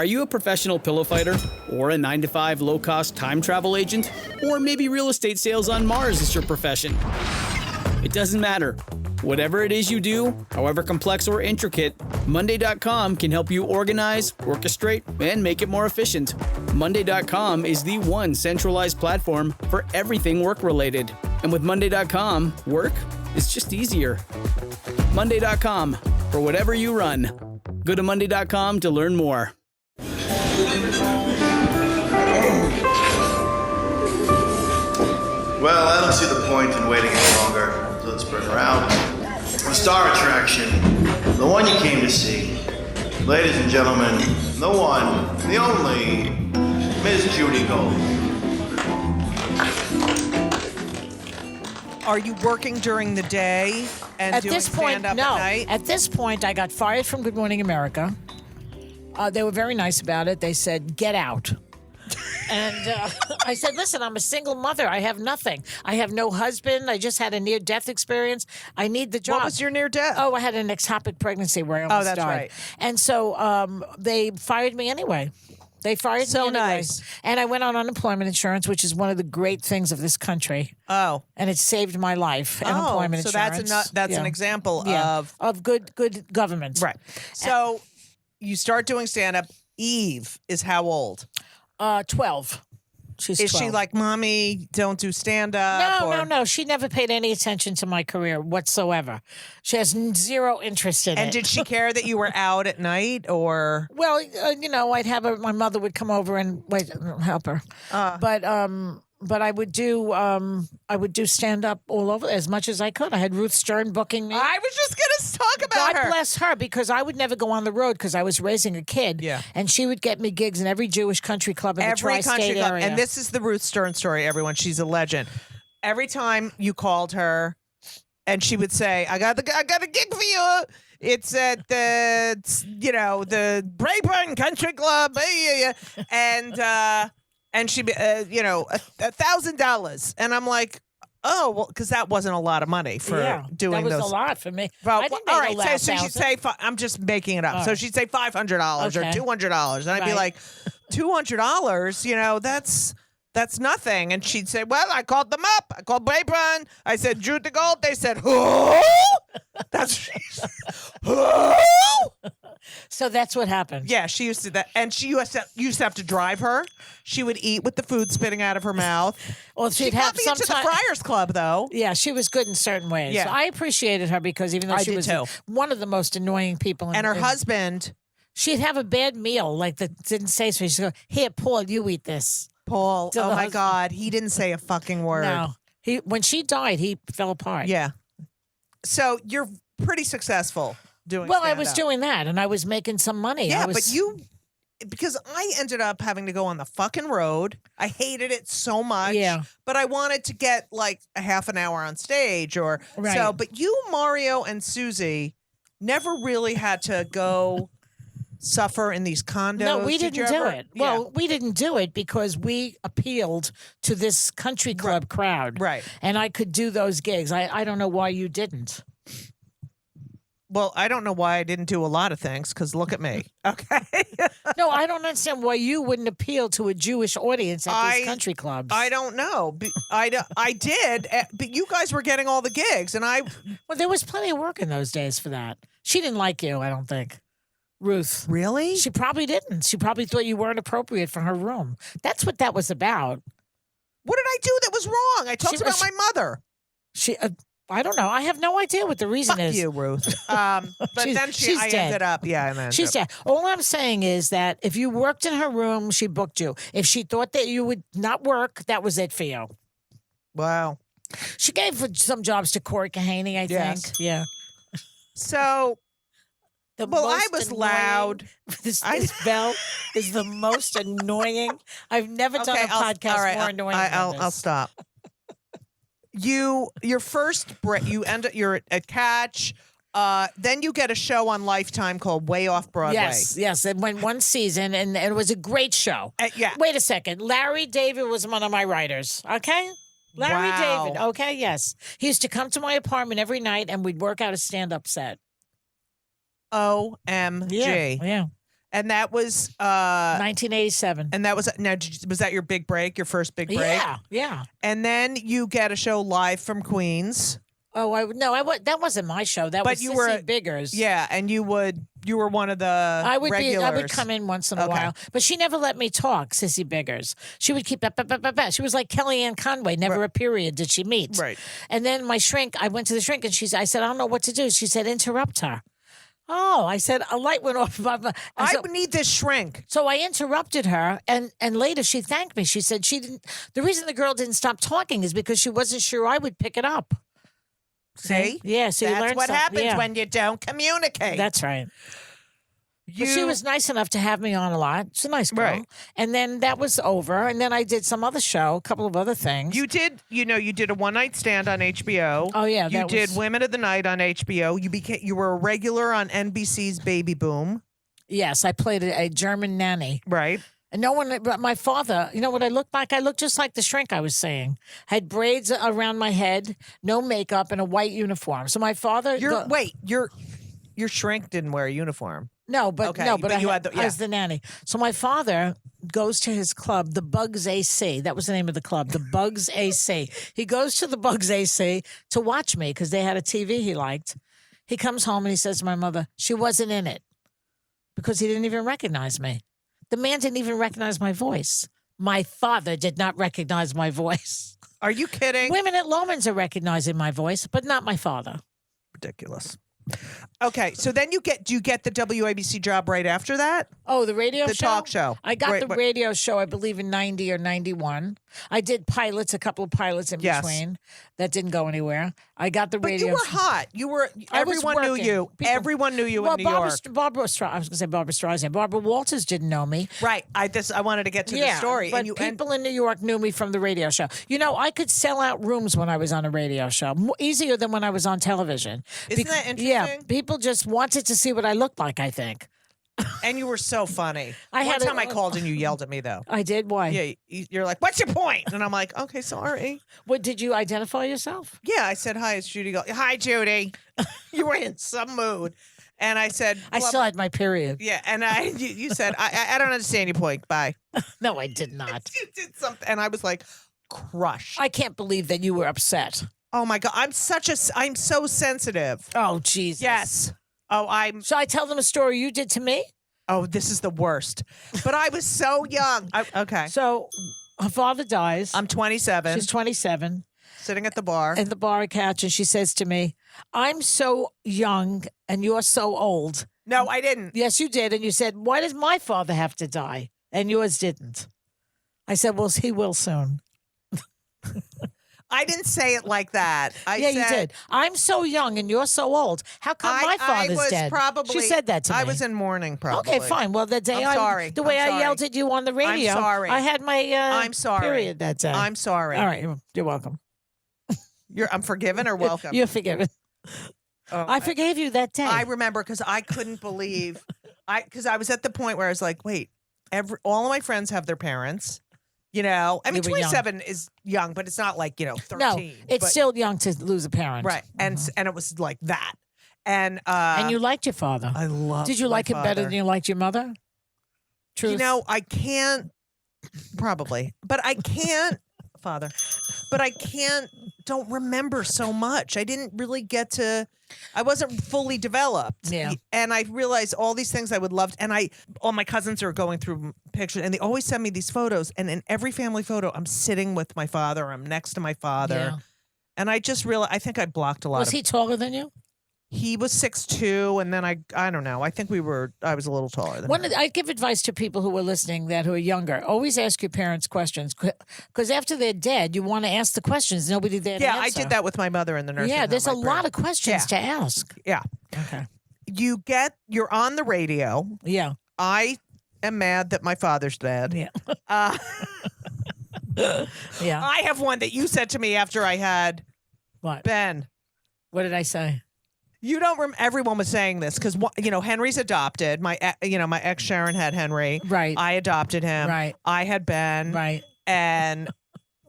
Are you a professional pillow fighter? Or a 9-to-5 low-cost time travel agent? Or maybe real estate sales on Mars is your profession? It doesn't matter. Whatever it is you do, however complex or intricate, Monday.com can help you organize, orchestrate, and make it more efficient. Monday.com is the one centralized platform for everything work-related. And with Monday.com, work is just easier. Monday.com, for whatever you run. Go to Monday.com to learn more. Well, I don't see the point in waiting any longer. So let's bring her out. The star attraction, the one you came to see. Ladies and gentlemen, the one, the only, Miss Judy Gold. Are you working during the day and At doing this point, stand-up no. at night? At this point, I got fired from Good Morning America. They were very nice about it. They said, get out. And I said, listen, I'm a single mother. I have nothing. I have no husband. I just had a near-death experience. I need the job. What was your near-death? Oh, I had an ectopic pregnancy where I almost that's died. right. And so they fired me anyway. They fired me anyway. Nice. And I went on unemployment insurance, which is one of the great things of this country. Oh. And it saved my life, unemployment so insurance. that's an example of good government. Right. So you start doing stand-up. Eve is how old? 12. She's Is 12. she like, Mommy, don't do stand-up? No. She never paid any attention to my career whatsoever. She has zero interest in it. And did she care that you were out at night or? Well, I'd have my mother would come over and help her. But I would do stand up all over as much as I could. I had Ruth Stern booking me. I was just going to talk about God her. bless her, because I would never go on the road because I was raising a kid. Yeah. And she would get me gigs in every Jewish country club in the tri-state area. And this is the Ruth Stern story, everyone. She's a legend. Every time you called her and she would say, I got a gig for you. It's at the Brayburn Country Club. And she'd be, $1,000. And I'm like, oh, well, because that wasn't a lot of money for doing that was those. a lot for me. Well, I didn't all make right, no so she'd say, I'm just making it up. All So right. she'd say $500 Okay. or $200. And I'd be Right. like, $200, that's nothing. And she'd say, well, I called them up. I called Brayburn. I said, Judy Gold. They said, who? That's who? So that's what happened. Yeah, she used to do that. And she used to have to drive her. She would eat with the food spitting out of her mouth. Well, She she'd got have me into the sometime- Friars Club, though. Yeah, she was good in certain ways. Yeah. So I appreciated her because even though I she did was too. one of the most annoying people in And her in- husband, she'd have a bad meal, like that didn't say so. She'd go, here, Paul, you eat this. Paul, To oh the my husband. God, he didn't say a fucking word. No. When she died, he fell apart. Yeah. So you're pretty successful doing Well, I was stand-up. doing that, and I was making some money. Yeah, I was, because I ended up having to go on the fucking road. I hated it so much. Yeah. But I wanted to get like a half an hour on stage or Right. so. But you, Mario, and Susie never really had to go suffer in these condos. No, we Did you didn't do ever? it. Yeah. Well, we didn't do it because we appealed to this country club crowd. Right. And I could do those gigs. I don't know why you didn't. Well, I don't know why I didn't do a lot of things because look at me. Okay. No, I don't understand why you wouldn't appeal to a Jewish audience at these country clubs. I don't know. I did, but you guys were getting all the gigs, and I. Well, there was plenty of work in those days for that. She didn't like you, I don't think. Ruth. Really? She probably didn't. She probably thought you weren't appropriate for her room. That's what that was about. What did I do that was wrong? I talked She about was- my mother. She, I don't know. I have no idea what the reason Fuck is. you, Ruth. But then she's I dead. ended up, and then She's dead. All I'm saying is that if you worked in her room, she booked you. If she thought that you would not work, that was it for you. Wow. She gave some jobs to Corey Kahaney, I think. Yes. Yeah. So, The well, I most was annoying- loud. This bell is the most annoying. I've never done a podcast all right, more annoying than I'll this. stop. Your first break, you're at Catch. Then you get a show on Lifetime called Way Off Broadway. Yes. It went one season, and it was a great show. Yeah. Wait a second. Larry David was one of my writers, okay? Larry Wow. David, okay, yes. He used to come to my apartment every night, and we'd work out a stand-up set. OMG. Yeah. And that was 1987. and that was now. Was that your big break? Your first big break? Yeah, yeah. And then you get a show live from Queens. Oh, that wasn't my show. That But was you Sissy were Biggers. Yeah, and you were one of the regulars. I would come in once in a while, but she never let me talk. Sissy Biggers. She would keep. She was like Kellyanne Conway. Never a period did she meet. Right. And then my shrink. I went to the shrink and I said, I don't know what to do. She said, interrupt her. Oh, I said a light went off. I need this shrink. So I interrupted her, and later she thanked me. She said she didn't. The reason the girl didn't stop talking is because she wasn't sure I would pick it up. See? Yeah, so you That's learn what something. happens Yeah. when you don't communicate. That's right. But she was nice enough to have me on a lot. She's a nice girl. Right. And then that was over. And then I did some other show, a couple of other things. You did a one night stand on HBO. Oh, yeah, You that did was- Women of the Night on HBO. You were a regular on NBC's Baby Boom. Yes, I played a German nanny. Right. And no one, but my father, you know what I looked like? I looked just like the shrink I was saying. Had braids around my head, no makeup, and a white uniform. So my father. Your shrink didn't wear a uniform. No, but Okay, no, but but I, you had, had I was the nanny. So my father goes to his club, the Bugs AC. That was the name of the club, the Bugs AC. He goes to the Bugs AC to watch me because they had a TV he liked. He comes home and he says to my mother, she wasn't in it because he didn't even recognize me. The man didn't even recognize my voice. My father did not recognize my voice. Are you kidding? Women at Loman's are recognizing my voice, but not my father. Ridiculous. Okay, so then do you get the WABC job right after that? Oh, the radio The show? talk show. I got Right, the but- radio show, I believe, in 90 or 91. I did pilots, a couple of pilots in Yes. between. That didn't go anywhere. I got the But radio you were show. hot. I was Everyone knew working. you. People- Everyone knew you Well, in New York. I was going to say Barbara Streisand. Barbara Walters didn't know me. Right. I wanted to get to the story. But and people in New York knew me from the radio show. You know, I could sell out rooms when I was on a radio show, easier than when I was on television. Isn't that interesting? Yeah, people just wanted to see what I looked like, I think. And you were so funny. I One had a- time I called and you yelled at me though. I did? Why? Yeah, you're like, "What's your point?" And I'm like, "Okay, sorry." What, did you identify yourself? Yeah, I said, "Hi, it's Judy Gold." "Hi, Judy." You were in some mood, and I said, I "Well, still had my period. yeah." And you said, "I don't understand your point." Bye. No, I did not. You did something, and I was like, crushed. I can't believe that you were upset. Oh my god, I'm so sensitive. Oh, Jesus. Yes. Oh, Shall I tell them a story you did to me? Oh, this is the worst. But I was so young. Okay. So her father dies. I'm 27, She's 27 sitting at the bar. in the bar couch, and she says to me, I'm so young and you're so old. No, I didn't. Yes, you did. And you said, why does my father have to die? And yours didn't. I said, well, he will soon. I didn't say it like that. You did. I'm so young and you're so old. How come my father's I was dead? Probably, She said that to me. I was in mourning, probably. Okay, fine. Well, the day I'm sorry. the way I'm I sorry. yelled at you on the radio, sorry. I had my I'm sorry. period that day. I'm sorry. All right, you're welcome. I'm forgiven or welcome? You're forgiven. Oh, I forgave you that day. I remember because I couldn't believe, because I was at the point where I was like, wait, all of my friends have their parents. You know, I mean, You were young. 27 is young, but it's not like 13. no, it's but- still young to lose a parent. right, and it was like that, and you liked your father. I love. Did you like him better than you liked your mother? Truth. You know, I can't probably, but I can't, father, but I can't. Don't remember so much. I didn't really get to. I wasn't fully developed. Yeah. And I realized all these things I would love. And all my cousins are going through pictures, and they always send me these photos. And in every family photo, I'm sitting with my father. I'm next to my father. Yeah. And I just realized. I think I blocked a lot. Was he taller than you? He was 6'2", and then I don't know. I think I was a little taller than him. I give advice to people who are listening who are younger. Always ask your parents questions because after they're dead, you want to ask the questions. Nobody there to Yeah, I answer. did that with my mother in the nursing Yeah, home. there's a I lot prayed. of questions to ask. Yeah. Okay. You're on the radio. Yeah. I am mad that my father's dead. Yeah. Uh, Yeah. I have one that you said to me after I had What? Ben. What did I say? You don't remember, everyone was saying this because, Henry's adopted. My ex Sharon had Henry. Right. I adopted him. Right. I had Ben. Right. And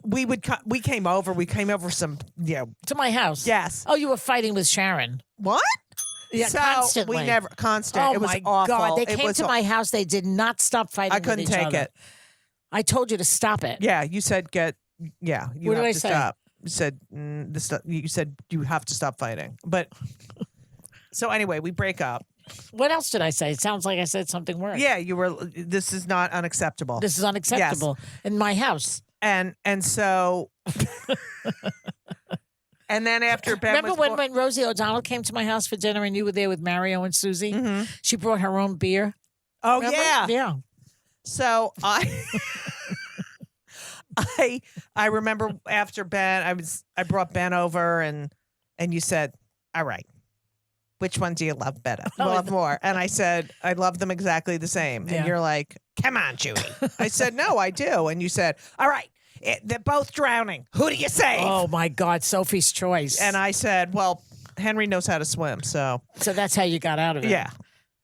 we came over. We came over some, To my house. yes. Oh, you were fighting with Sharon. What? Yeah, So constantly. we never constant. Oh it was my awful. God! They It came was to my house. They did not stop fighting. I couldn't with each take other. it. I told you to stop it. Yeah, you said you What have did I to say? stop. You said you said you have to stop fighting. But so anyway, we break up. What else did I say? It sounds like I said something worse. Yeah, you were. This is not unacceptable. This is unacceptable in my house. and so and then after Ben Remember was when Rosie O'Donnell came to my house for dinner and you were there with Mario and Susie? Mhm. She brought her own beer. Oh Remember? yeah. Yeah. So I remember after Ben, I brought Ben over and you said, "All right, which one do you love better? Love more?" And I said, "I love them exactly the same." And Yeah. you're like, "Come on, Judy." I said, "No, I do." And you said, "All right, they're both drowning. Who do you save?" Oh my God, Sophie's choice. And I said, "Well, Henry knows how to swim, so that's how you got out of it. yeah,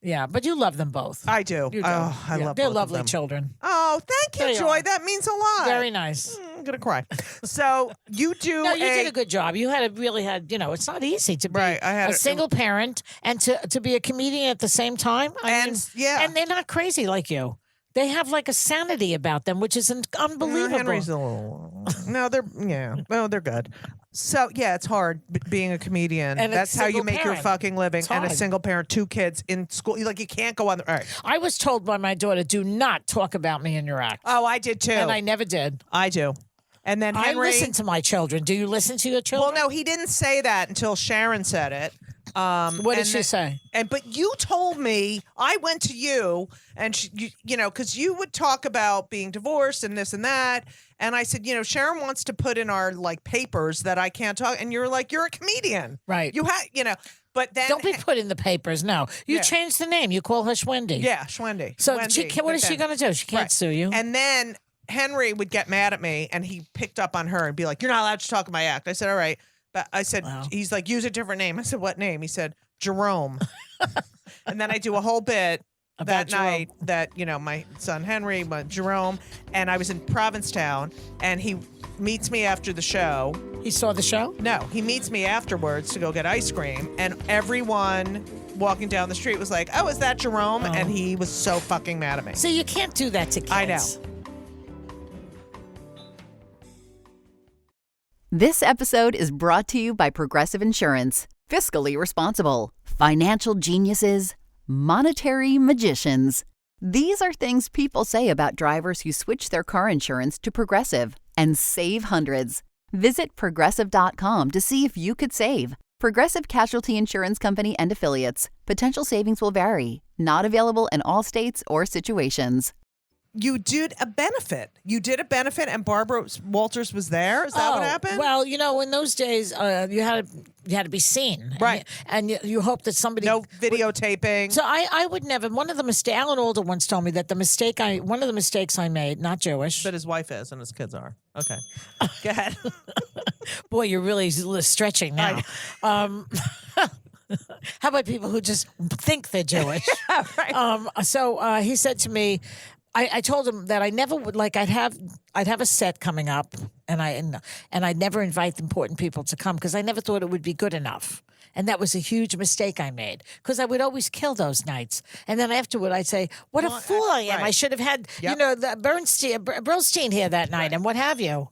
Yeah, but you love them both. I do." You do. Oh, I Yeah, love They're both of lovely them. children. Oh, thank you, They Joy. are. That means a lot. Very nice. I'm gonna cry. So you do. No, you did a good job. You really had, it's not easy to be Right, I had a single parent and to be a comedian at the same time. And, yeah. and they're not crazy like you. They have like a sanity about them, which is unbelievable. Henry's a little. No, they're good. So yeah, it's hard being a comedian. And a that's how you single make your parent. fucking living. It's And a hard. single parent, 2 kids in school. You can't go on the. All right. I was told by my daughter, do not talk about me in your act. Oh, I did too. And I never did. I do. And then Henry. I listen to my children. Do you listen to your Well, children? no, he didn't say that until Sharon said it. What did she say? But you told me, I went to you, and because you would talk about being divorced and this and that, and I said, Sharon wants to put in our papers that I can't talk, and you're like, you're a comedian, Right. You but then Don't be put in the papers. No, you Yeah. changed the name. You call her Schwendy. yeah, Schwendy. So Wendy, what is but she then- going to do? She can't Right. sue you. And then Henry would get mad at me, and he picked up on her and be like, "You're not allowed to talk in my act." I said, "All right," but I said, Wow. "He's like, use a different name." I said, "What name?" He said, "Jerome." And then I do a whole bit About that night that my son Henry, my Jerome, and I was in Provincetown, and he meets me after the show. He saw the show? No, he meets me afterwards to go get ice cream, and everyone walking down the street was like, "Oh, is that Jerome?" And he was so fucking mad at me. So you can't do that to kids. I know. This episode is brought to you by Progressive Insurance. Fiscally responsible, financial geniuses, monetary magicians. These are things people say about drivers who switch their car insurance to Progressive and save hundreds. Visit Progressive.com to see if you could save. Progressive Casualty Insurance Company and Affiliates. Potential savings will vary. Not available in all states or situations. You did a benefit. And Barbara Walters was there. Is that what happened? Well, in those days, you had to be seen, Right. And you hope that somebody No videotaping. So I would never. One of the mistakes Alan Alda once told me that one of the mistakes I made, not Jewish. But his wife is and his kids are. Okay. Go ahead. Boy, you're really stretching now. How about people who just think they're Jewish? Right. So he said to me, I told him that I never would I'd have a set coming up, and I'd never invite important people to come because I never thought it would be good enough. And that was a huge mistake I made because I would always kill those nights. And then afterward, I'd say, what a fool I am. right. I should have had, Yep. the Bernstein here that night and what have you.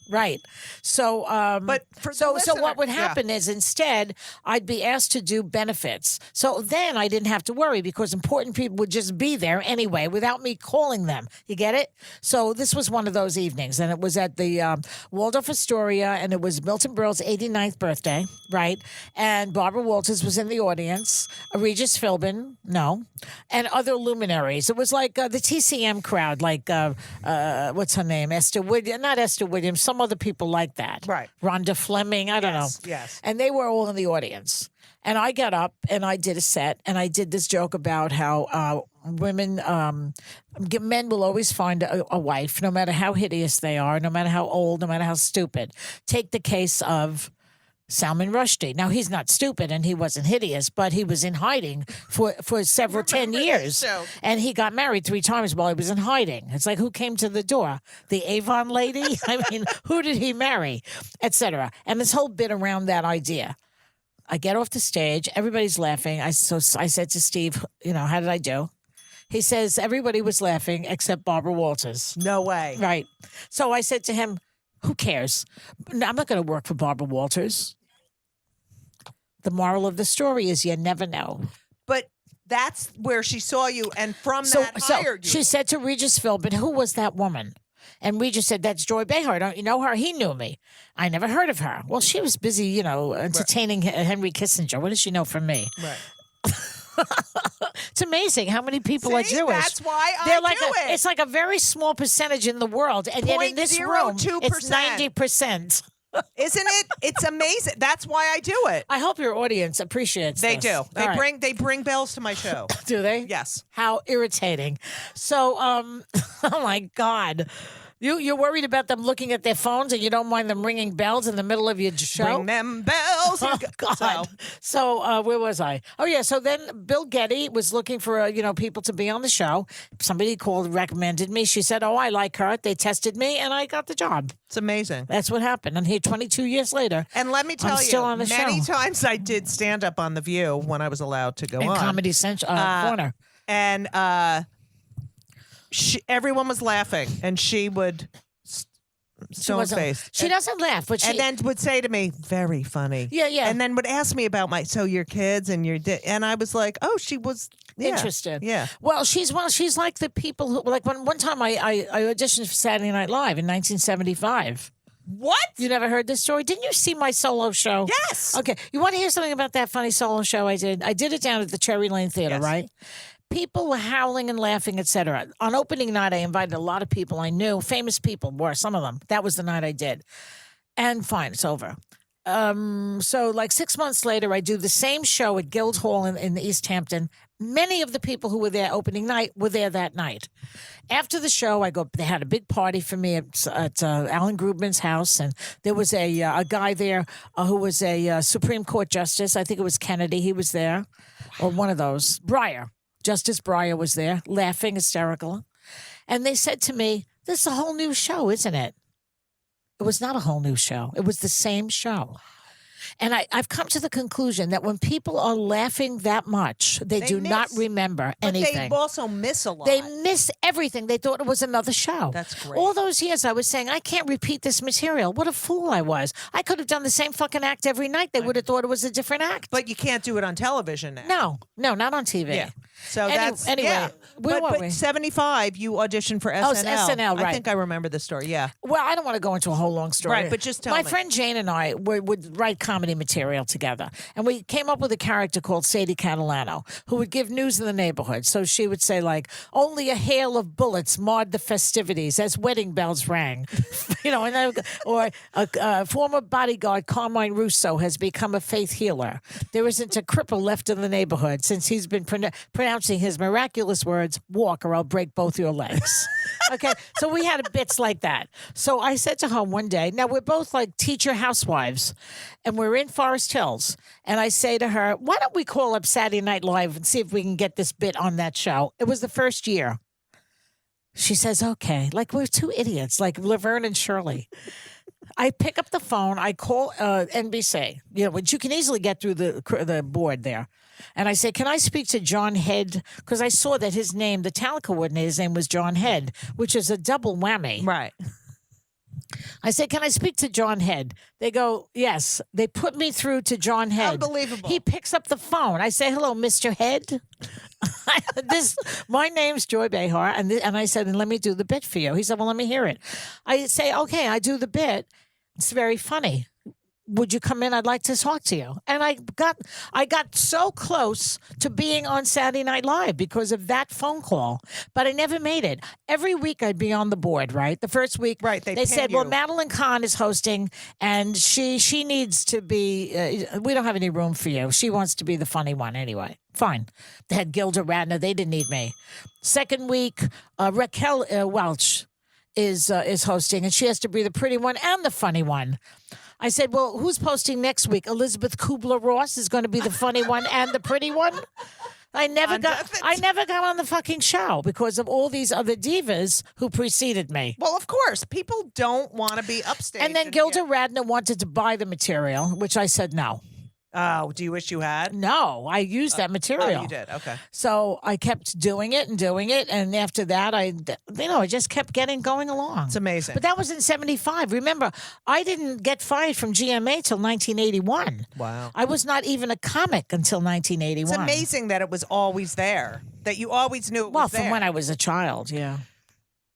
Right. So, But for the so listener- what would yeah. happen is instead I'd be asked to do benefits. So then I didn't have to worry because important people would just be there anyway without me calling them. You get it? So this was one of those evenings, and it was at the Waldorf Astoria, and it was Milton Berle's 89th birthday, right? And Barbara Walters was in the audience, Regis Philbin, no, and other luminaries. It was like the TCM crowd, like what's her name? Not Esther Williams, some other people like that. Right. Rhonda Fleming, I don't know. Yes. And they were all in the audience. And I got up and I did a set, and I did this joke about how men will always find a wife, no matter how hideous they are, no matter how old, no matter how stupid. Take the case of Salman Rushdie. Now, he's not stupid and he wasn't hideous, but he was in hiding for several 10 years. joke. And he got married 3 times while he was in hiding. It's like, who came to the door? The Avon lady? I mean, who did he marry? Etc. And this whole bit around that idea. I get off the stage. Everybody's laughing. I said to Steve, how did I do? He says everybody was laughing except Barbara Walters. No way. Right. So I said to him, who cares? No, I'm not going to work for Barbara Walters. The moral of the story is you never know. But that's where she saw you, and from that hired you. She said to Regis Philbin, who was that woman? And Regis said, that's Joy Behar. Don't you know her? He knew me. I never heard of her. Well, she was busy, entertaining Henry Kissinger. What does she know from me? Right. It's amazing how many people are Jewish. That's why They're I like do it. It's like a very small percentage in the world, and yet in this room, 0.02%. it's 90%. Isn't it? It's amazing. That's why I do it. I hope your audience appreciates They this. do. All right. They bring bells to my show. Do they? Yes. How irritating. So, oh my God. You're worried about them looking at their phones, and you don't mind them ringing bells in the middle of your show? Bring them bells. Oh, God. So where was I? Oh, yeah. So then Bill Getty was looking for, people to be on the show. Somebody called, recommended me. She said, oh, I like her. They tested me, and I got the job. It's amazing. That's what happened. And here, 22 years later, And let me tell I'm still on the many show. times I did stand up on The View when I was allowed to go in on. Comedy Central Corner. And everyone was laughing, and she would stone faced. She doesn't laugh, but she. And then would say to me, "Very funny." Yeah, yeah. And then would ask me about your kids and and I was like, "Oh, she was interested. Yeah. Well, she's like the people who like one time I auditioned for Saturday Night Live in 1975. What? You never heard this story? Didn't you see my solo show? Yes. Okay. You want to hear something about that funny solo show I did? I did it down at the Cherry Lane Theater, Yes. right? People were howling and laughing, etc. On opening night, I invited a lot of people I knew, famous people were some of them. That was the night I did. And fine, it's over. So like 6 months later, I do the same show at Guildhall in East Hampton. Many of the people who were there opening night were there that night. After the show, they had a big party for me at Alan Grubman's house, and there was a guy there who was a Supreme Court justice. I think it was Kennedy. He was there, or one of those. Breyer. Justice Breyer was there, laughing, hysterical. And they said to me, this is a whole new show, isn't it? It was not a whole new show. It was the same show. And I've come to the conclusion that when people are laughing that much, they do not remember anything. But they also miss a lot. They miss everything. They thought it was another show. That's great. All those years I was saying, I can't repeat this material. What a fool I was. I could have done the same fucking act every night. They would have thought it was a different act. But you can't do it on television now. No, not on TV. Yeah. So that's anyway. yeah. Where were we? But 75, you auditioned for SNL. Oh, it's SNL, right. I think I remember the story. Yeah. Well, I don't want to go into a whole long story. Right, but just tell My me. friend Jane and I would write comedy material together. And we came up with a character called Sadie Catalano, who would give news in the neighborhood. So she would say, like, only a hail of bullets marred the festivities as wedding bells rang. And then, or a former bodyguard, Carmine Russo, has become a faith healer. There isn't a cripple left in the neighborhood since he's been pronouncing his miraculous words, walk or I'll break both your legs. Okay, so we had bits like that. So I said to her one day, now we're both like teacher housewives, and we're in Forest Hills. And I say to her, why don't we call up Saturday Night Live and see if we can get this bit on that show? It was the first year. She says, okay. Like we're two idiots, like Laverne and Shirley. I pick up the phone. I call NBC, which you can easily get through the board there. And I say, can I speak to John Head? Because I saw that his name, the talent coordinator's name was John Head, which is a double whammy. Right. I say, can I speak to John Head? They go, yes. They put me through to John Head. Unbelievable. He picks up the phone. I say, hello, Mr. Head. My name's Joy Behar. And I said, and let me do the bit for you. He said, well, let me hear it. I say, okay, I do the bit. It's very funny. Would you come in? I'd like to talk to you. And I got so close to being on Saturday Night Live because of that phone call, but I never made it. Every week I'd be on the board, right? The first week, right? They said, well, Madeline Kahn is hosting, and she needs to be. We don't have any room for you. She wants to be the funny one anyway. Fine. They had Gilda Radner. They didn't need me. Second week, Raquel Welch is hosting, and she has to be the pretty one and the funny one. I said, well, who's posting next week? Elizabeth Kubler-Ross is going to be the funny one and the pretty one? I never got on the fucking show because of all these other divas who preceded me. Well, of course, people don't want to be upstage. And then Gilda Radner wanted to buy the material, which I said no. Oh, do you wish you had? No, I used that material. Oh, you did. Okay. So I kept doing it, and after that, I just kept going along. It's amazing. But that was in '75. Remember, I didn't get fired from GMA till 1981. Wow. I was not even a comic until 1981. It's amazing that it was always there. That you always knew it was there. Well, from when I was a child, yeah.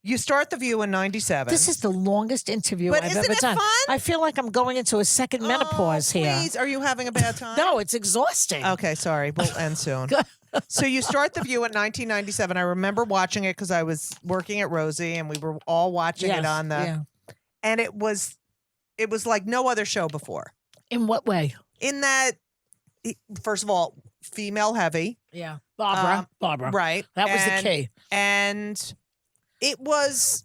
You start The View in '97. This is the longest interview But I've isn't ever it done. fun? I feel like I'm going into a second menopause here. Please, are you having a bad time? No, it's exhausting. Okay, sorry. We'll end soon. So you start The View in 1997. I remember watching it because I was working at Rosie, and we were all watching it on the. Yeah. And it was like no other show before. In what way? In that, first of all, female heavy. Yeah. Barbara. Right. That was the key. And it was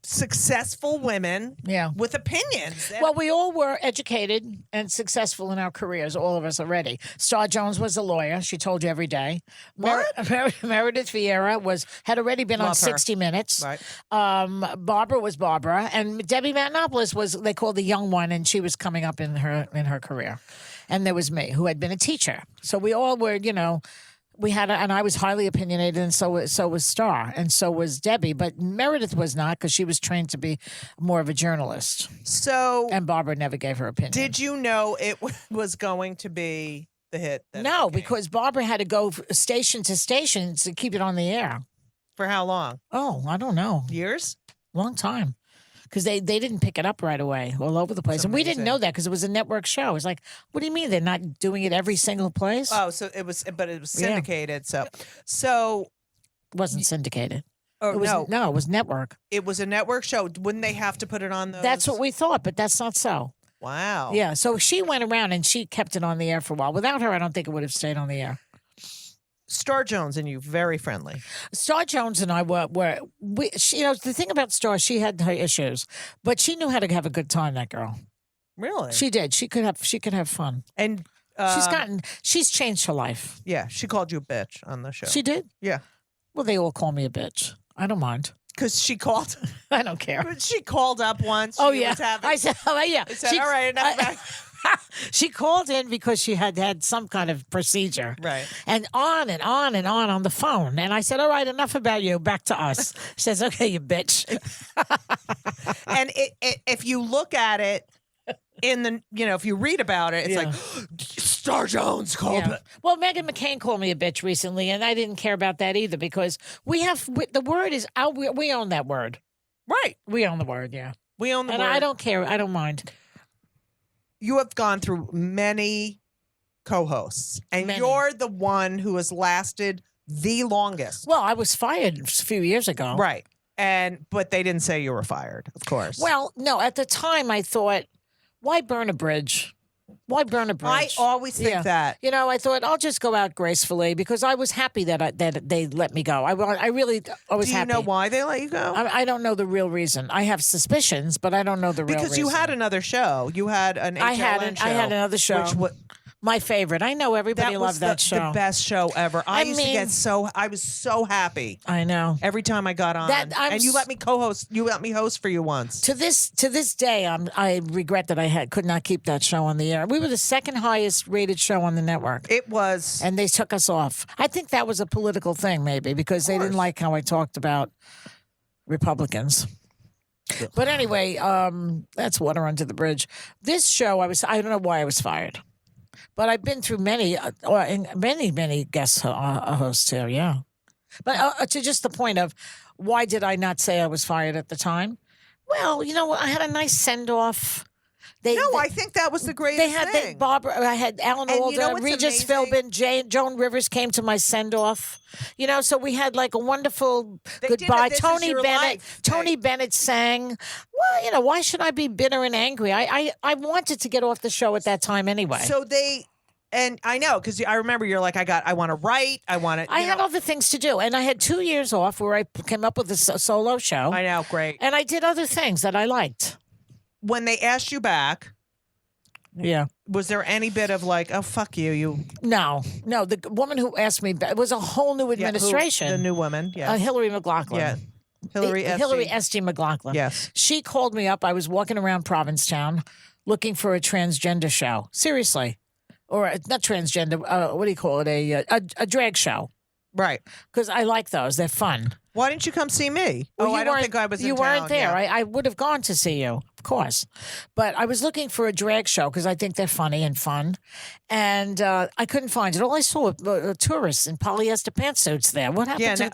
successful women Yeah. with opinions. Well, we all were educated and successful in our careers, all of us already. Star Jones was a lawyer. She told you every day. What? Meredith Vieira had already been on Love her. 60 Minutes. Right. Barbara was Barbara. And Debbie Matenopoulos was, they called the young one, and she was coming up in her career. And there was me, who had been a teacher. So we all were, we had, and I was highly opinionated, and so was Star, and so was Debbie. But Meredith was not, because she was trained to be more of a journalist. So, And Barbara never gave her opinion. did you know it was going to be the hit? That No, it became? because Barbara had to go station to station to keep it on the air. For how long? Oh, I don't know. Years? Long time. Because they didn't pick it up right away, all over the place. And we didn't know that because it was a network show. It's like, what do you mean they're not doing it every single place? Oh, so it was, but it was Yeah. syndicated. So It wasn't syndicated. oh It was, no, it was network. it was a network show. Wouldn't they have to put it on those? That's what we thought, but that's not so. Wow. Yeah, so she went around and she kept it on the air for a while. Without her, I don't think it would have stayed on the air. Star Jones and you very friendly. Star Jones and I the thing about Star, she had her issues, but she knew how to have a good time. That girl, Really? she did. She could have fun. and She's changed her life. yeah, she called you a bitch on the show. She did. yeah, Well, they all call me a bitch. I don't mind. because she called. I don't care. She called up once. Oh She yeah, was having- I said, oh yeah. I said, all right, enough about She called in because she had some kind of procedure. Right. And on and on and on the phone. And I said, all right, enough about you. Back to us. She says, okay, you bitch. And if you look at it in the, if you read about it, it's Yeah. like Star Jones called. Yeah. Well, Meghan McCain called me a bitch recently, and I didn't care about that either because the word is out. We own that word. Right. We own the word, yeah. We own the And word. I don't care. I don't mind. You have gone through many co-hosts, and Many. you're the one who has lasted the longest. Well, I was fired a few years ago. Right. But they didn't say you were fired, of course. Well, no, at the time I thought, why burn a bridge? Why burn a I bridge? always think Yeah. that. I thought I'll just go out gracefully because I was happy that they let me go. I was Do you happy. know why they let you go? I don't know the real reason. I have suspicions, but I don't know the real reason. Because you had another show. You had an HLN show. I had another show. Which My favorite. I know everybody that was loved that show. the best show ever. I used to mean- get I was so happy I know. every time I got on. And you let me co-host. You let me host for you once. To this day, I regret that I could not keep that show on the air. We were the second highest rated show on the network. It was. And they took us off. I think that was a political thing, maybe, because they didn't like how I talked about Republicans. But anyway, that's water under the bridge. This show, I don't know why I was fired. But I've been through many guest hosts here, yeah. But to just the point of, why did I not say I was fired at the time? Well, I had a nice send-off. I think that was the greatest They had thing. Barbara. I had Alan And Alda, you know what's Regis amazing? Philbin, Joan Rivers came to my send off. So we had like a wonderful They did goodbye. a This Is Tony Your Bennett. Life Tony thing. Bennett sang. Well, why should I be bitter and angry? I wanted to get off the show at that time anyway. So and I know because I remember you're like, I want to write. I want to. I had other things to do, and I had 2 years off where I came up with a solo show. I know, great. And I did other things that I liked. When they asked you back, Yeah. was there any bit of like, oh fuck you? No. The woman who asked me back, it was a whole new administration. The new woman, yeah, Hillary McLaughlin. yeah, Hillary S. G. McLaughlin. Yes. She called me up. I was walking around Provincetown looking for a transgender show. Seriously. or not transgender. What do you call it? A drag show. Right. Because I like those. They're fun. Why didn't you come see me? Well, I don't think I was in You town, weren't there. yeah. I would have gone to see you, of course. But I was looking for a drag show because I think they're funny and fun. And I couldn't find it. All I saw were tourists in polyester pantsuits there. What happened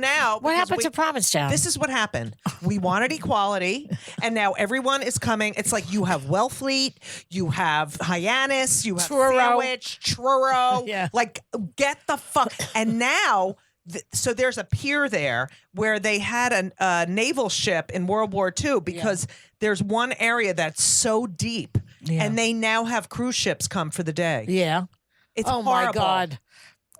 now What because happened to Provincetown? This is what happened. We wanted equality, and now everyone is coming. It's like you have Wellfleet, you have Hyannis, you have Truro. Sandwich, Truro. Yeah. Like, get the fuck. And now, so there's a pier there where they had a naval ship in World War II because there's one area that's so deep, and they now have cruise ships come for the day. Yeah. It's oh, horrible. my God.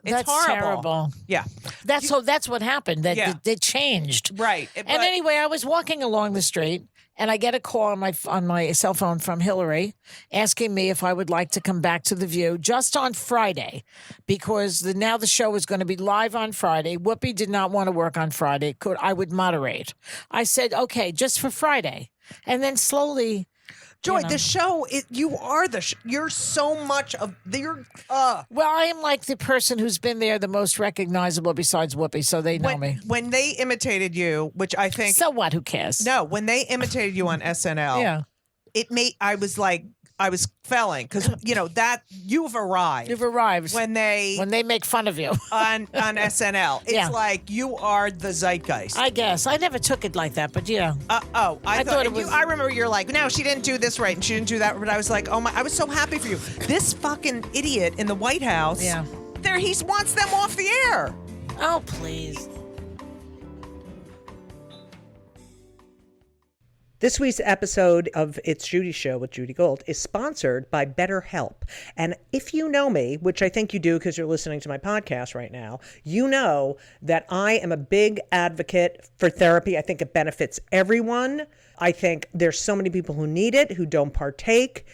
It's That's horrible. terrible. Yeah. That's what happened. That they changed. Right. And anyway, I was walking along the street, and I get a call on my cell phone from Hillary asking me if I would like to come back to The View just on Friday, because now the show is going to be live on Friday. Whoopi did not want to work on Friday. I would moderate. I said, okay, just for Friday. And then slowly... Joy, the show, you are you're so much of Well, I am like the person who's been there the most recognizable besides Whoopi, so they know me. When they imitated you, which I think... So what? Who cares? No, when they imitated you on SNL, I was felling because, that you've arrived. You've arrived. When they make fun of you. on SNL. It's like you are the zeitgeist. I guess. I never took it like that, but yeah. I thought it was... I remember you're like, no, she didn't do this right and she didn't do that. But I was like, oh my, I was so happy for you. This fucking idiot in the White House, he wants them off the air. Oh, please. This week's episode of It's Judy Show with Judy Gold is sponsored by BetterHelp. And if you know me, which I think you do because you're listening to my podcast right now, you know that I am a big advocate for therapy. I think it benefits everyone. I think there's so many people who need it, who don't partake.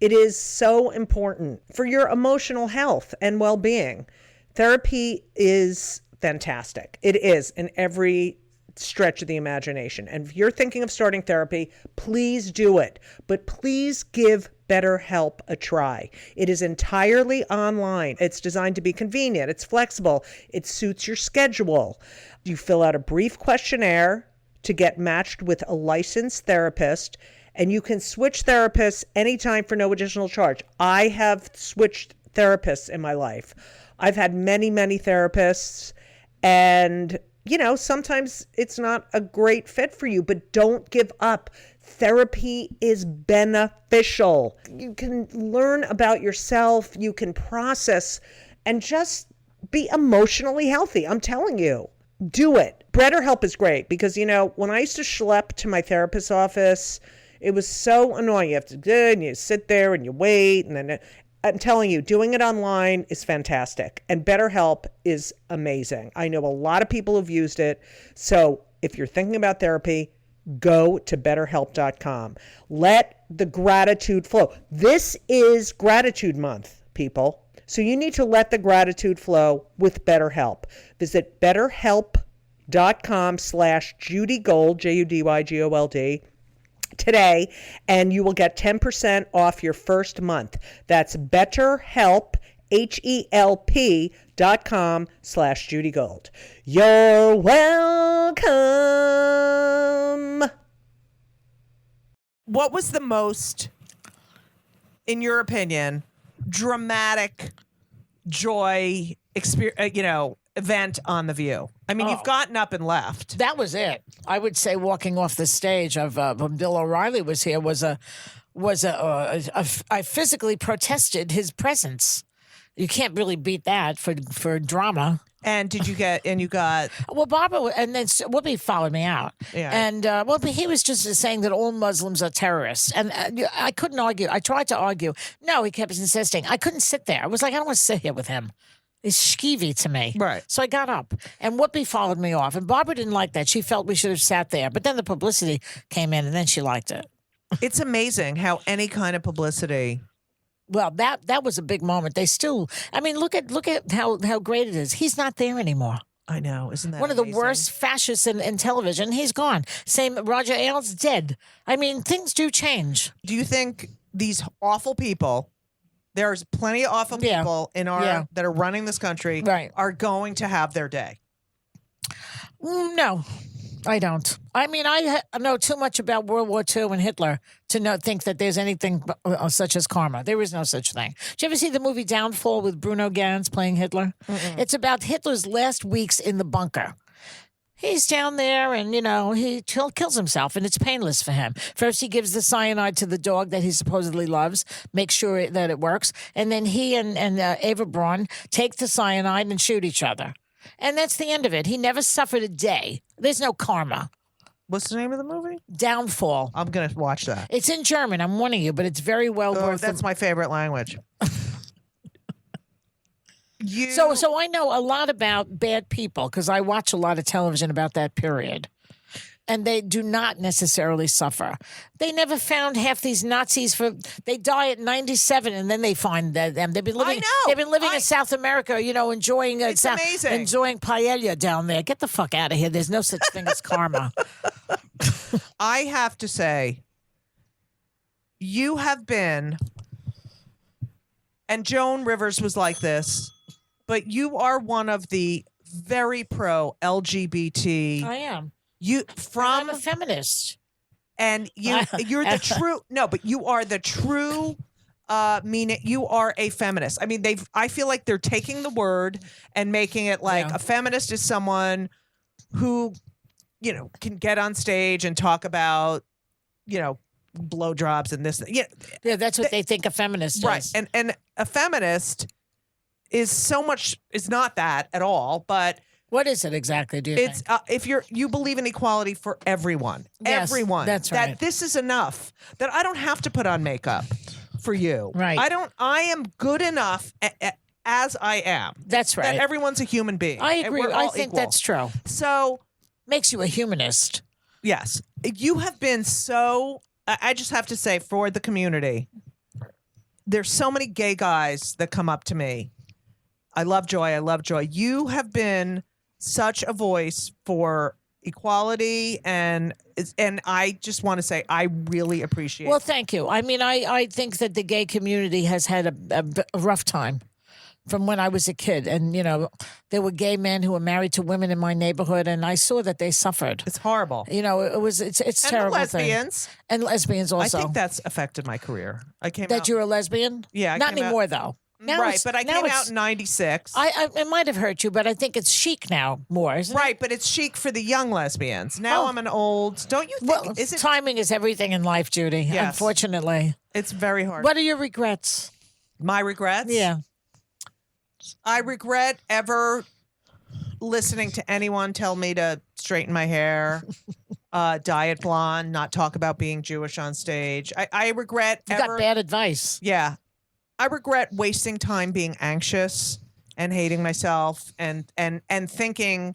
It is so important for your emotional health and well-being. Therapy is fantastic. It is in every stretch of the imagination. And if you're thinking of starting therapy, please do it. But please give BetterHelp a try. It is entirely online. It's designed to be convenient. It's flexible. It suits your schedule. You fill out a brief questionnaire to get matched with a licensed therapist, and you can switch therapists anytime for no additional charge. I have switched therapists in my life. I've had many, many therapists, and sometimes it's not a great fit for you, but don't give up. Therapy is beneficial. You can learn about yourself, you can process, and just be emotionally healthy. I'm telling you, do it. BetterHelp is great because, when I used to schlep to my therapist's office, it was so annoying. You have to go and you sit there and you wait, and then I'm telling you, doing it online is fantastic. And BetterHelp is amazing. I know a lot of people who've used it. So if you're thinking about therapy, go to BetterHelp.com. Let the gratitude flow. This is Gratitude Month, people. So you need to let the gratitude flow with BetterHelp. Visit BetterHelp.com/JudyGold, JudyGold, today, and you will get 10% off your first month. That's BetterHelp, HELP.com/JudyGold. You're welcome. What was the most, in your opinion, dramatic joy event on The View? I mean, you've gotten up and left. That was it. I would say walking off the stage of when Bill O'Reilly was here I physically protested his presence. You can't really beat that for drama. And you got Well, Barbara, and then Whoopi followed me out. Yeah. And he was just saying that all Muslims are terrorists. And I couldn't argue. I tried to argue. No, he kept insisting. I couldn't sit there. I was like, I don't want to sit here with him. He's skeevy to me. Right. So I got up, and Whoopi followed me off. And Barbara didn't like that. She felt we should have sat there. But then the publicity came in, and then she liked it. It's amazing how any kind of publicity. Well, that was a big moment. They still, look at how great it is. He's not there anymore. I know, isn't that one of the worst fascists in television? He's gone. Same, Roger Ailes dead. Things do change. Do you think these awful people There's plenty of awful Yeah. people in our Yeah. that are running this country Right. are going to have their day. No, I don't. I mean, I know too much about World War II and Hitler to think that there's anything such as karma. There is no such thing. Did you ever see the movie Downfall with Bruno Ganz playing Hitler? It's about Hitler's last weeks in the bunker. He's down there and, he kills himself, and it's painless for him. First, he gives the cyanide to the dog that he supposedly loves, make sure that it works. And then he and Eva Braun take the cyanide and shoot each other. And that's the end of it. He never suffered a day. There's no karma. What's the name of the movie? Downfall. I'm going to watch that. It's in German, I'm warning you, but it's very well worth That's my favorite language. So I know a lot about bad people because I watch a lot of television about that period. And they do not necessarily suffer. They never found half these Nazis they die at 97 and then they find them. They've been living in South America, enjoying It's amazing. enjoying paella down there. Get the fuck out of here. There's no such thing as karma. I have to say, you have been, and Joan Rivers was like this, but you are one of the very pro LGBT. I am. I'm a feminist. And you're the true. No, but you are the true. You are a feminist. I mean, I feel like they're taking the word and making it like a feminist is someone who, can get on stage and talk about, blowjobs and this. Yeah, that's what they think a feminist right. is. And a feminist is not that at all, but. What is it exactly? Do you it's think? If you believe in equality for everyone, Yes, everyone. that's right. That this is enough. That I don't have to put on makeup for you. Right. I am good enough as I am. That's right. That everyone's a human being. I and agree. we're all I think equal. that's true. So Makes you a humanist. yes, you have been so. I just have to say, for the community, there's so many gay guys that come up to me. I love Joy. I love Joy. You have been such a voice for equality, and I just want to say I really appreciate. Well, thank you. I mean, I think that the gay community has had a rough time from when I was a kid, and there were gay men who were married to women in my neighborhood, and I saw that they suffered. It's horrible. It's And terrible. the lesbians. Thing. And lesbians also. I think that's affected my career. I came that out. you're a lesbian. Yeah, I not came out- anymore though. Now right, it's- but I now came it's- out in '96. It might have hurt you, but I think it's chic now more, isn't it? Right, but it's chic for the young lesbians. Now Oh. I'm an old. Don't you think? Well, is it? timing is everything in life, Judy. Yes. Unfortunately. It's very hard. What are your regrets? My regrets? Yeah. I regret ever listening to anyone tell me to straighten my hair, dye it blonde, not talk about being Jewish on stage. I regret You ever. got bad advice. Yeah. I regret wasting time being anxious and hating myself and thinking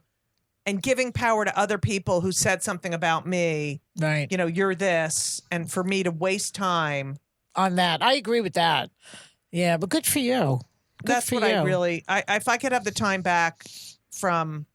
and giving power to other people who said something about me. Right. You're this, and for me to waste time. On that. I agree with that. Yeah, but good for you. Good That's for what you. I really. If I could have the time back from.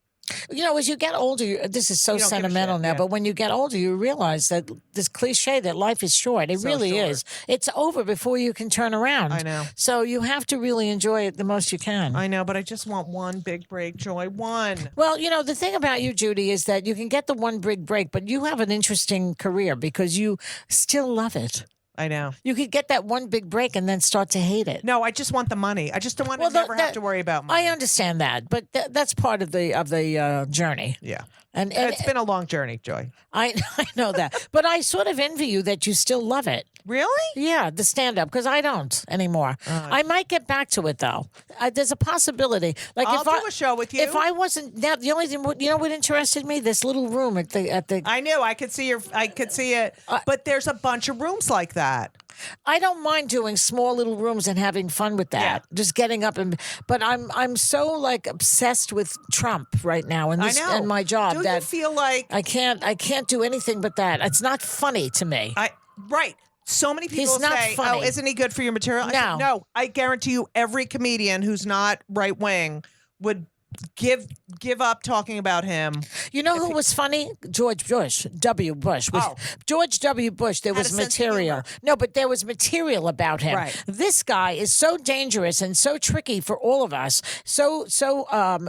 As you get older, this is so You don't give a sentimental shit, now, yeah. but when you get older, you realize that this cliche that life is short. It So really short. is. It's over before you can turn around. I know. So you have to really enjoy it the most you can. I know, but I just want one big break, Joy. One. Well, the thing about you, Judy, is that you can get the one big break, but you have an interesting career because you still love it. I know. You could get that one big break and then start to hate it. No, I just want the money. I just don't want to never have to worry about money. I understand that, but that's part of the journey. Yeah. And It's been a long journey, Joy. I know that, but I sort of envy you that you still love it. Really? Yeah, the stand up because I don't anymore. I might get back to it though. There's a possibility. Like I'll if do a show with you. If I wasn't now, the only thing what interested me, this little room at the. I knew. I could see it. But there's a bunch of rooms like that. I don't mind doing small little rooms and having fun with that. Yeah. Just getting up but I'm so like obsessed with Trump right now and this I know. and my job Do that you feel like I can't do anything but that. It's not funny to me. right. So many people He's not say, funny. "Oh, isn't he good for your material?" I said, No. no. I guarantee you, every comedian who's not right wing would give up talking about him. You know who was funny? George Bush, W. Bush. George W. Bush, there Had was a sense of material. humor. No, but there was material about him. Right. This guy is so dangerous and so tricky for all of us, so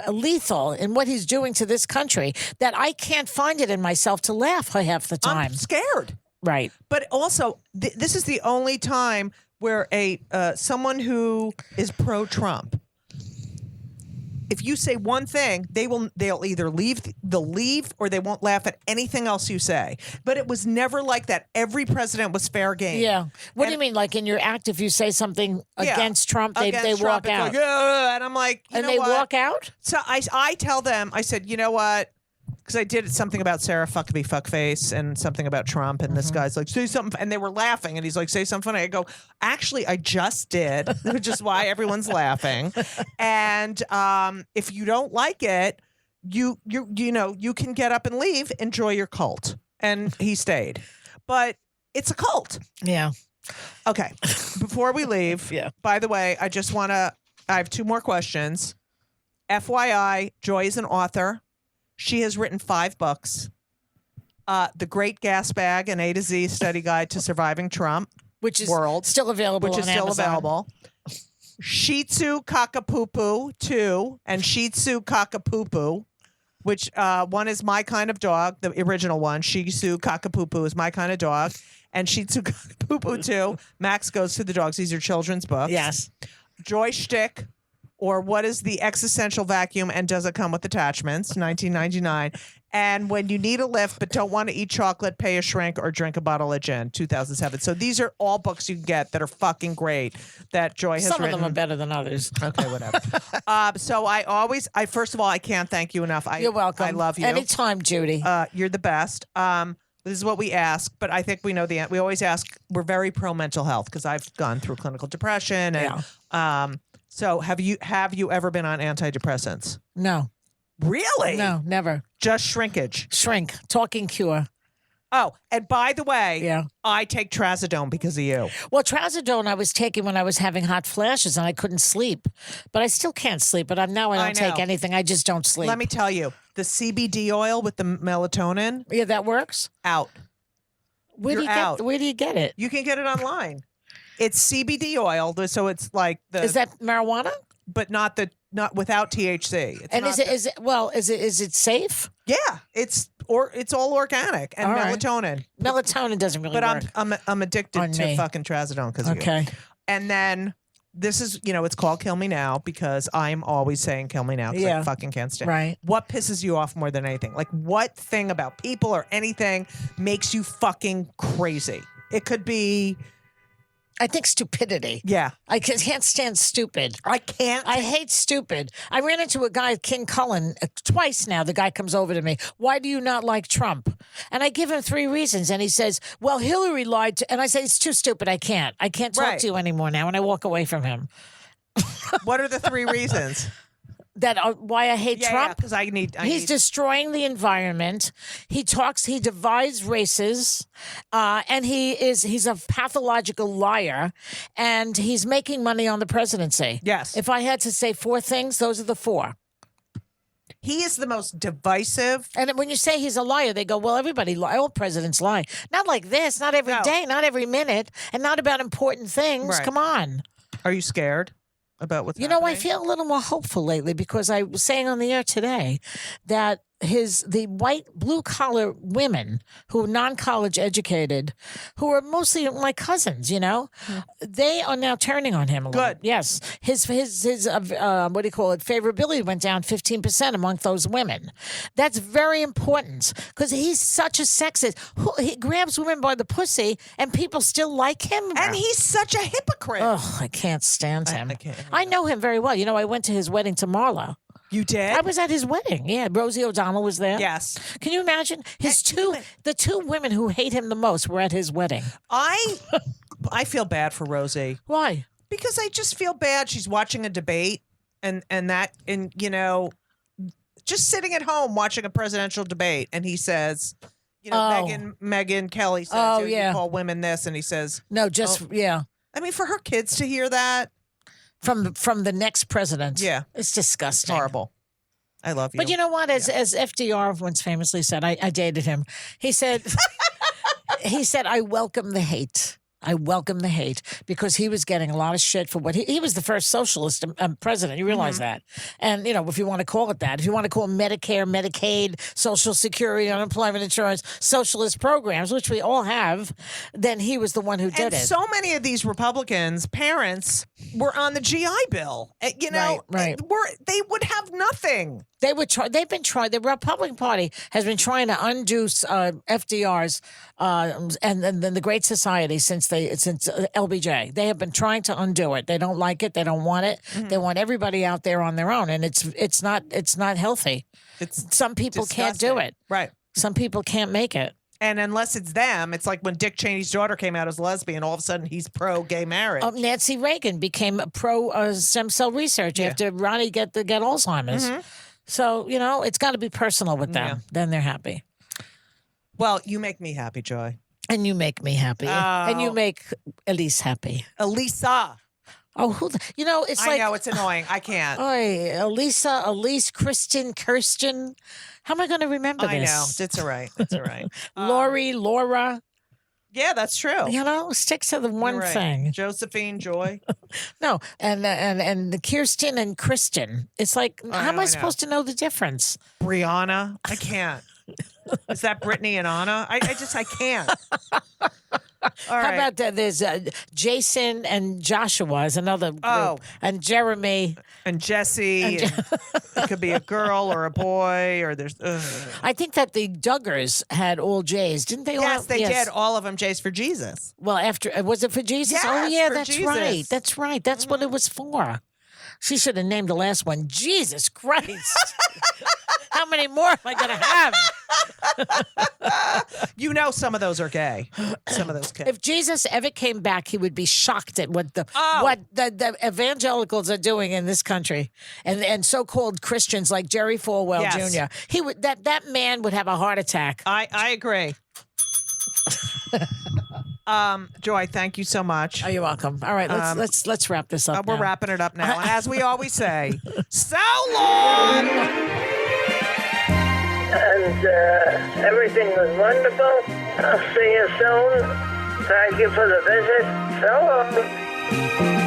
lethal in what he's doing to this country that I can't find it in myself to laugh half the time. I'm scared. Right. But also, this is the only time where someone who is pro-Trump, if you say one thing, they'll either leave or they won't laugh at anything else you say. But it was never like that. Every president was fair game. Yeah. What do you mean? Like in your act, if you say something against Trump, they walk it's out. like, and I'm like, you And know they what? walk out? So I tell them, I said, you know what? Because I did something about Sarah Fuckabee Fuckface and something about Trump, and this guy's like, say something, and they were laughing, and he's like, say something funny. I go, actually, I just did, which is why everyone's laughing. And if you don't like it, you can get up and leave. Enjoy your cult. And he stayed, but it's a cult. Yeah. Okay. Before we leave, Yeah. by the way, I have 2 more questions. FYI, Joy is an author. She has written 5 books. The Great Gas Bag, an A to Z study guide to surviving Trump. Which is World, still available which on is still Amazon. available. Shih Tzu Cockapoo 2 and Shih Tzu Cockapoo, which one is My Kind of Dog, the original one. Shih Tzu Cockapoo is My Kind of Dog. And Shih Tzu Cockapoo 2, Max Goes to the Dogs. These are children's books. Yes. Joy Shtick, or What is the Existential Vacuum and Does It Come with Attachments, 1999. And When You Need a Lift But Don't Want to Eat Chocolate, Pay a Shrink or Drink a Bottle of Gin, 2007. So these are all books you can get that are fucking great that Joy has Some written. of them are better than others. Okay, whatever. So I first of all, I can't thank you enough. You're welcome. I love you. Anytime, Judy. You're the best. This is what we ask, but I think we know the. We always ask. We're very pro mental health because I've gone through clinical depression, and so have you ever been on antidepressants? No. Really? No, never. Just shrinkage. Shrink. Talking cure. Oh, and by the way, Yeah. I take trazodone because of you. Well, trazodone I was taking when I was having hot flashes and I couldn't sleep. But I still can't sleep. But I I don't take know. anything. I just don't sleep. Let me tell you, the CBD oil with the melatonin Yeah, that works. out. Where You're out. Where do you get it? You can get it online. It's CBD oil, so it's like the. Is that marijuana? But not without THC. It's And not is it safe? Yeah, it's all organic and All right. melatonin. Melatonin doesn't really But work. I'm addicted On to me. fucking trazodone because of you. Okay. And then this is it's called Kill Me Now because I'm always saying Kill Me Now because I Yeah. fucking can't stand. Right. What pisses you off more than anything? Like what thing about people or anything makes you fucking crazy? It could be I think stupidity. yeah. I can't stand stupid. I can't. I hate stupid. I ran into a guy, King Cullen, twice now. The guy comes over to me. Why do you not like Trump? And I give him 3 reasons. And he says, well, Hillary lied to. And I say, it's too stupid. I can't talk Right. to you anymore now. And I walk away from him. What are the 3 reasons? That why I hate Trump? Because I need. He's destroying the environment. He divides races, and he's a pathological liar, and he's making money on the presidency. Yes. If I had to say 4 things, those are the 4. He is the most divisive. And when you say he's a liar, they go, well, all presidents lie. Not like this, not every No. day, not every minute, and not about important things. Right. Come on. Are you scared about what's I happening? feel a little more hopeful lately because I was saying on the air today that the white blue collar women who are non-college educated, who are mostly my cousins, they are now turning on him a little. Good. Yes. His what do you call it? Favorability went down 15% among those women. That's very important because he's such a sexist. He grabs women by the pussy and people still like him. And he's such a hypocrite. Oh, I can't stand him. I can't. I know him very well. I went to his wedding to Marla. You did? I was at his wedding. Yeah, Rosie O'Donnell was there. Yes. Can you imagine the 2 women who hate him the most were at his wedding? I feel bad for Rosie Why? because I just feel bad. She's watching a debate and just sitting at home watching a presidential debate, and he says, Megyn Kelly says, Oh, you yeah. call women this, and he says, No, just yeah. I mean, for her kids to hear that, From the next president. Yeah. It's disgusting. horrible. I love you. But you know what? As FDR once famously said, I dated him. He said, I welcome the hate. I welcome the hate because he was getting a lot of shit for what he was the first socialist president. You realize that? And, if you want to call it that, if you want to call Medicare, Medicaid, Social Security, unemployment insurance, socialist programs, which we all have, then he was the one who did it. So many of these Republicans' parents were on the GI Bill. Right. They would have nothing. They would try. They've been trying. The Republican Party has been trying to undo FDR's and then the Great Society since LBJ. They have been trying to undo it. They don't like it. They don't want it. They want everybody out there on their own, and it's not healthy. Some people can't do it. Right. Some people can't make it. And unless it's them, it's like when Dick Cheney's daughter came out as lesbian, all of a sudden he's pro-gay marriage. Nancy Reagan became pro stem cell research after Ronnie get Alzheimer's. So, it's got to be personal with them. Yeah. Then they're happy. Well, you make me happy, Joy. And you make me happy. And you make Elise happy. Elisa. Oh, it's like... I know, it's annoying. I can't. Elise, Kristen, Kirsten. How am I going to remember this? I know. It's all right. It's all right. Lori, Laura. Yeah, that's true. Stick to the one You're right. thing. Josephine, Joy. No, and the Kirsten and Kristen. It's like, how am I supposed to know the difference? Brianna. I can't. Is that Brittany and Anna? I can't. How about there's Jason and Joshua is another group. And Jeremy. And Jesse. It could be a girl or a boy or there's... I think that the Duggars had all J's, didn't they? Yes, they did. All of them J's for Jesus. Well, after... Was it for Jesus? Yes, oh, yeah, for that's Jesus. right. That's right. That's what it was for. She should have named the last one Jesus Christ. How many more am I going to have? Some of those are gay. Some of those kids. If Jesus ever came back, he would be shocked at what the evangelicals are doing in this country, and so-called Christians like Jerry Falwell Jr. He would that man would have a heart attack. I agree. Joy, thank you so much. Oh, you're welcome. All right, let's wrap this up. We're wrapping it up now, and as we always say, so long. And everything was wonderful. I'll see you soon. Thank you for the visit. So long.